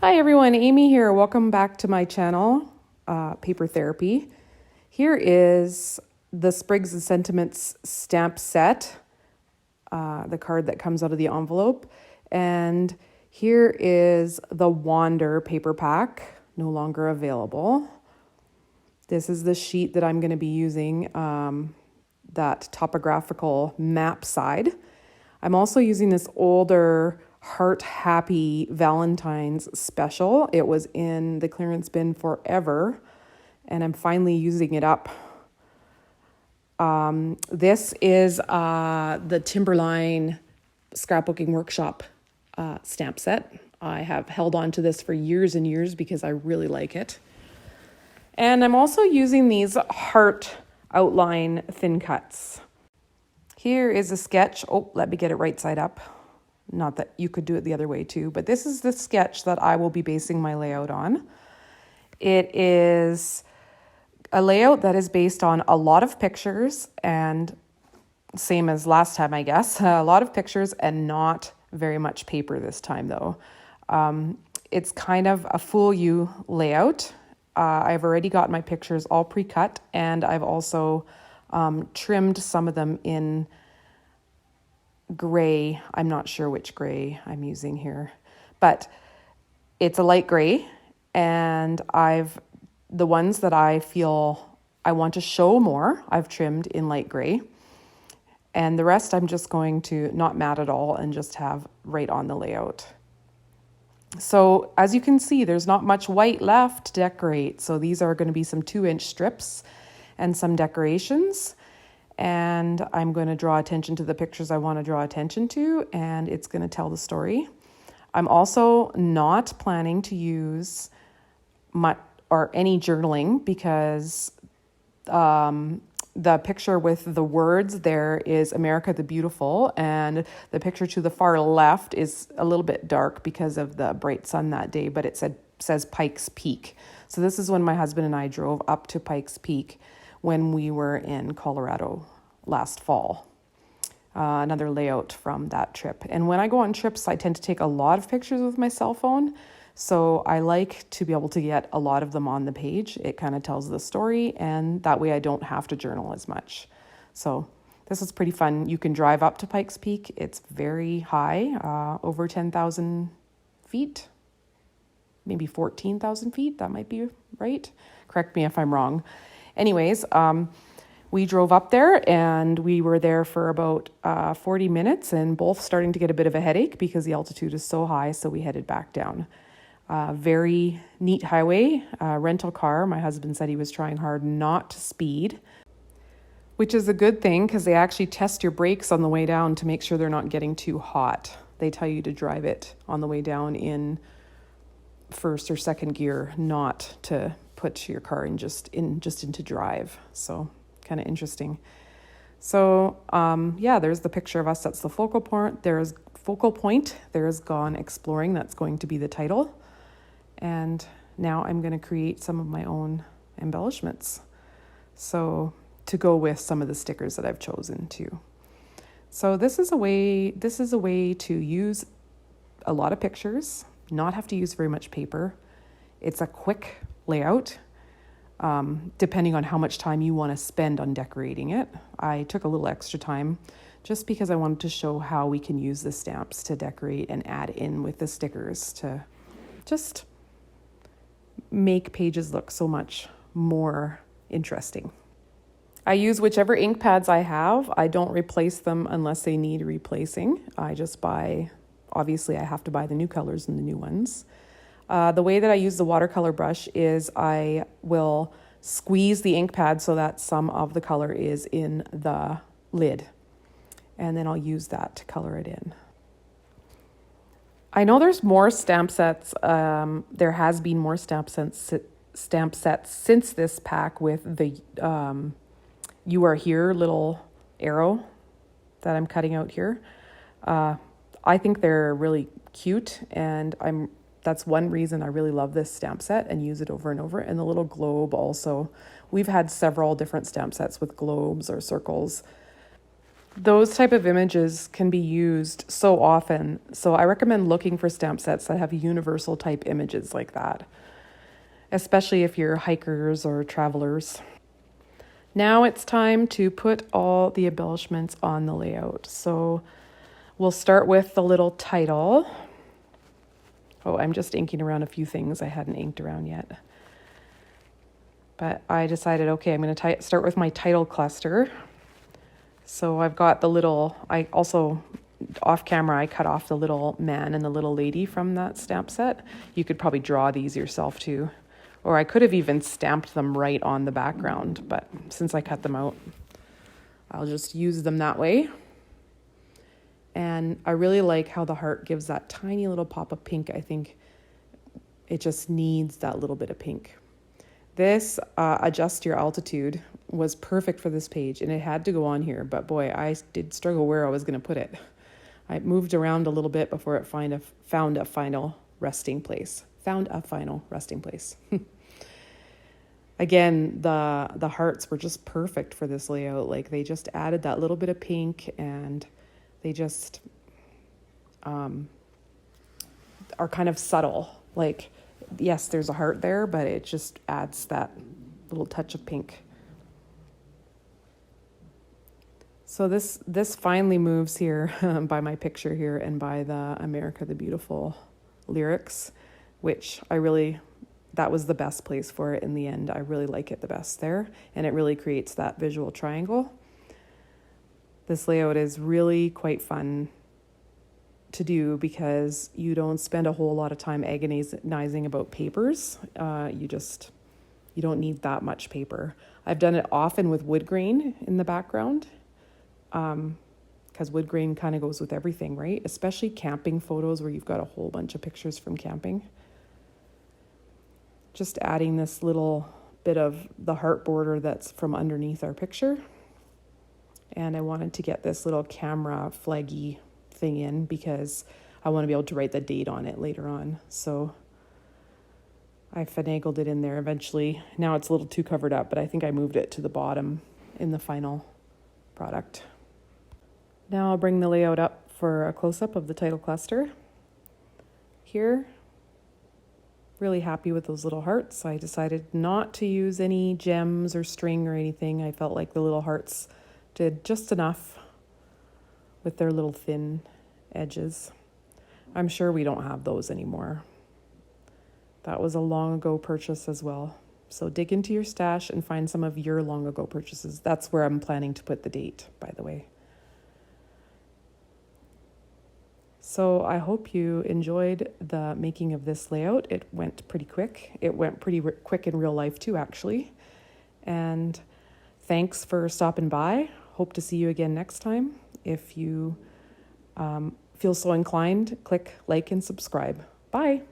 Hi everyone, Amy here. Welcome back to my channel, Paper Therapy. Here is the Sprigs and Sentiments stamp set, the card that comes out of the envelope. And here is the Wander paper pack, no longer available. This is the sheet that I'm going to be using, that topographical map side. I'm also using this older Heart Happy Valentine's special. It was in the clearance bin forever, and I'm finally using it up. This is the Timberline Scrapbooking Workshop stamp set. I have held on to this for years and years because I really like it. And I'm also using these heart outline thin cuts. Here is a sketch. Oh, let me get it right side up. Not that you could do it the other way too, but this is the sketch that I will be basing my layout on. It is a layout that is based on a lot of pictures, and same as last time, I guess, a lot of pictures and not very much paper this time though. It's kind of a fool you layout. I've already got my pictures all pre-cut, and I've also trimmed some of them in gray. I'm not sure which gray I'm using here, but it's a light gray, and the ones that I feel I want to show more, I've trimmed in light gray, and the rest I'm just going to not matte at all and just have right on the layout. So as you can see, there's not much white left to decorate. So these are going to be some 2-inch strips and some decorations. And I'm going to draw attention to the pictures I want to draw attention to, and it's going to tell the story. I'm also not planning to use any journaling because the picture with the words there is America the Beautiful, and the picture to the far left is a little bit dark because of the bright sun that day, but it says Pikes Peak. So this is when my husband and I drove up to Pikes Peak when we were in Colorado last fall. Another layout from that trip. And when I go on trips, I tend to take a lot of pictures with my cell phone. So I like to be able to get a lot of them on the page. It kind of tells the story, and that way I don't have to journal as much. So this is pretty fun. You can drive up to Pikes Peak. It's very high, over 10,000 feet, maybe 14,000 feet. That might be right. Correct me if I'm wrong. Anyways, we drove up there, and we were there for about 40 minutes and both starting to get a bit of a headache because the altitude is so high, so we headed back down. Very neat highway, rental car. My husband said he was trying hard not to speed, which is a good thing because they actually test your brakes on the way down to make sure they're not getting too hot. They tell you to drive it on the way down in first or second gear, not to put your car just into drive. So kind of interesting. So yeah, there's the picture of us. That's the focal point. There's Gone Exploring. That's going to be the title. And now I'm going to create some of my own embellishments, so to go with some of the stickers that I've chosen too. So this is a way to use a lot of pictures, not have to use very much paper. It's a quick layout, depending on how much time you want to spend on decorating it. I took a little extra time just because I wanted to show how we can use the stamps to decorate and add in with the stickers to just make pages look so much more interesting. I use whichever ink pads I have. I don't replace them unless they need replacing. I just obviously I have to buy the new colors and the new ones. The way that I use the watercolor brush is I will squeeze the ink pad so that some of the color is in the lid, and then I'll use that to color it in. I know there's more stamp sets. There has been more stamp sets since this pack with the You Are Here little arrow that I'm cutting out here. I think they're really cute, and that's one reason I really love this stamp set and use it over and over. And the little globe also. We've had several different stamp sets with globes or circles. Those type of images can be used so often. So I recommend looking for stamp sets that have universal type images like that, especially if you're hikers or travelers. Now it's time to put all the embellishments on the layout. So we'll start with the little title. Oh, I'm just inking around a few things I hadn't inked around yet. But I decided, okay, I'm going to start with my title cluster. So I've got the little, I also, off camera, I cut off the little man and the little lady from that stamp set. You could probably draw these yourself too. Or I could have even stamped them right on the background, but since I cut them out, I'll just use them that way. And I really like how the heart gives that tiny little pop of pink. I think it just needs that little bit of pink. This adjust your altitude was perfect for this page, and it had to go on here, but boy, I did struggle where I was going to put it. I moved around a little bit before it found a final resting place. Again, the hearts were just perfect for this layout. Like, they just added that little bit of pink, and they just are kind of subtle. Like, yes, there's a heart there, but it just adds that little touch of pink. So this finally moves here by my picture here and by the America the Beautiful lyrics, which that was the best place for it in the end. I really like it the best there, and it really creates that visual triangle. This layout is really quite fun to do because you don't spend a whole lot of time agonizing about papers. You don't need that much paper. I've done it often with wood grain in the background, because wood grain kind of goes with everything, right? Especially camping photos where you've got a whole bunch of pictures from camping. Just adding this little bit of the heart border that's from underneath our picture. And I wanted to get this little camera flaggy thing in because I want to be able to write the date on it later on. So I finagled it in there eventually. Now it's a little too covered up, but I think I moved it to the bottom in the final product. Now I'll bring the layout up for a close-up of the title cluster. Here, really happy with those little hearts. I decided not to use any gems or string or anything. I felt like the little hearts did just enough with their little thin edges. I'm sure we don't have those anymore. That was a long ago purchase as well. So dig into your stash and find some of your long ago purchases. That's where I'm planning to put the date, by the way. So I hope you enjoyed the making of this layout. It went pretty quick. It went pretty quick in real life too, actually. And thanks for stopping by. Hope to see you again next time. If you feel so inclined, click like and subscribe. Bye.